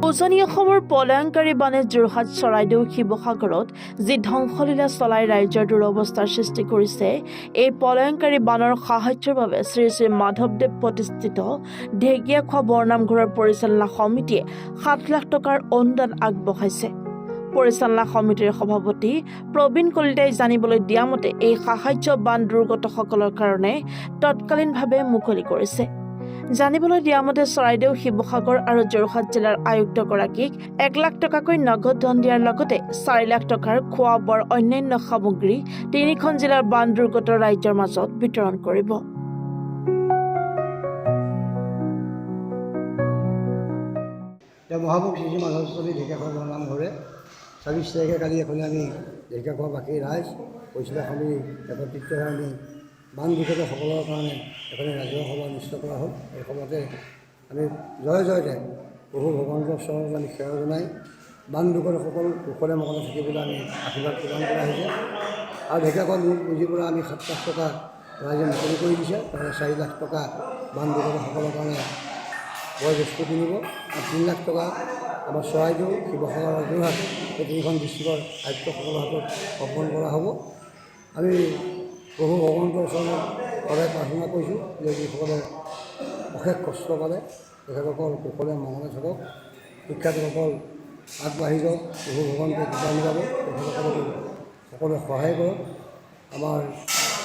উজনি অসমৰ প্ৰলয়ংকাৰী বানে যোৰহাট চৰাইদেউ শিৱসাগৰত যি ধ্বংসলীলা চলাই ৰাইজৰ দুৰৱস্থাৰ সৃষ্টি কৰিছে, এই প্ৰলয়ংকাৰী বানৰ সাহায্যৰ বাবে শ্ৰী শ্ৰী মাধৱদেৱ প্ৰতিষ্ঠিত ঢেকীয়াখোৱা বৰনামঘৰৰ পৰিচালনা সমিতিয়ে 7 লাখ টকাৰ অনুদান আগবঢ়াইছে। পৰিচালনা সমিতিৰ সভাপতি প্ৰবীণ কলিতাই জানিবলৈ দিয়া মতে এই সাহায্য বান দুৰ্গতসকলৰ কাৰণে তৎকালীনভাৱে মুকলি কৰিছে। জানিবলৈ দিয়া মতে চৰাইদেউ, শিৱসাগৰ আৰু যোৰহাট জিলাৰ আয়ুক্তগৰাকীক 1 লাখ টকাকৈ নগদ ধন দিয়াৰ লগতে 4 লাখ টকাৰ খোৱা বোৱাৰ অন্যান্য সামগ্ৰী 3খন জিলাৰ বান দুৰ্গত ৰাইজৰ মাজত বিতৰণ কৰিব। মহাপুৰুষ শ্ৰী মাধৱদেৱ ঢেকীয়াখোৱা বৰনামঘৰে 24 তাৰিখে কালি এখনে আমি ঢেকীয়াখোৱাবাসী ৰাইজ পৰিচালনা সমিতি একত্ৰিত হৈ আমি বান দুৰ্গতসকলৰ কাৰণে এখনে ৰাজহুৱা সভা অনুষ্ঠিত কৰা হ'ল। এই সভাতে আমি জয় জয়তে প্ৰভু ভগৱন্তৰ ওচৰত আমি সেৱা জনাই বান দুৰ্গতসকল কুশলে মঙ্গলে থাকিবলৈ আমি আশীৰ্বাদ প্ৰদান কৰা হৈছে। আৰু ঢেকীয়াখোৱা লোক পুঁজিৰ পৰা আমি 7 লাখ টকা ৰাইজে মুকলি কৰি দিছে। 4 লাখ টকা বান দুৰ্গতসকলৰ কাৰণে বয় বস্তু কিনিব আৰু 3 লাখ টকা আমাৰ চৰাইদেউ, শিৱসাগৰ আৰু যোৰহাট এই 3খন ডিষ্ট্ৰিক্টৰ আয়ুক্তসকলৰ হাতত অৰ্পণ কৰা হ'ব। আমি প্ৰভু ভগৱন্তৰ ওচৰত সদায় প্ৰাৰ্থনা কৰিছোঁ যে যিসকলে অশেষ কষ্ট পালে তেখেতসকল কুশলে মঙ্গলে থাকক, শিক্ষাৰ্থীসকল আগবাঢ়ি যাওক, প্ৰভু ভগৱন্তই কৃপা মিলাব, তেখেতসকলক সকলোৱে সহায় কৰক। আমাৰ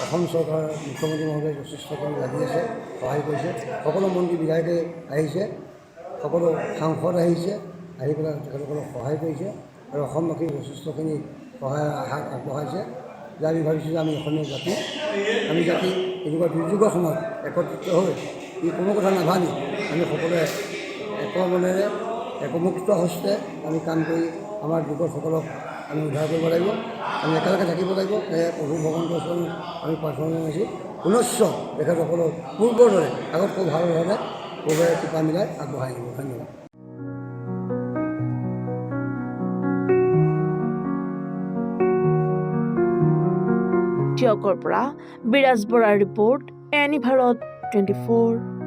অসম চৰকাৰৰ মুখ্যমন্ত্ৰী মহোদয়ে যথেষ্টখিনি লাগি আছে, সহায় কৰিছে। সকলো মন্ত্ৰী বিধায়কে আহিছে, সকলো সাংসদ আহিছে, আহি পেলাই তেখেতসকলক সহায় কৰিছে আৰু অসমবাসীক যথেষ্টখিনি সহায় হাত আগবঢ়াইছে। যে আমি ভাবিছোঁ যে আমি অসমীয়া জাতি এনেকুৱা দুৰ্যোগৰ সময়ত একত্ৰিত হৈ ই কোনো কথা নাভাবি আমি সকলোৱে একমনেৰে একমুক্ত হস্তে আমি কাম কৰি আমাৰ যুৱকসকলক আমি উদ্ধাৰ কৰিব লাগিব। আমি একেলগে থাকিব লাগিব। প্ৰভু ভগৱন্তৰ ওচৰত আমি প্ৰাৰ্থনা জনাইছোঁ পুনশ্চ তেখেতসকলৰ পূৰ্বৰ দৰে আগতকৈ ভাল ধৰণে প্ৰভুৱে কৃপা মিলাই আগবঢ়াই দিব। ধন্যবাদ। টিয়কৰ পৰা বিৰাজ বৰাৰ ৰিপৰ্ট, এনি ভাৰত 24।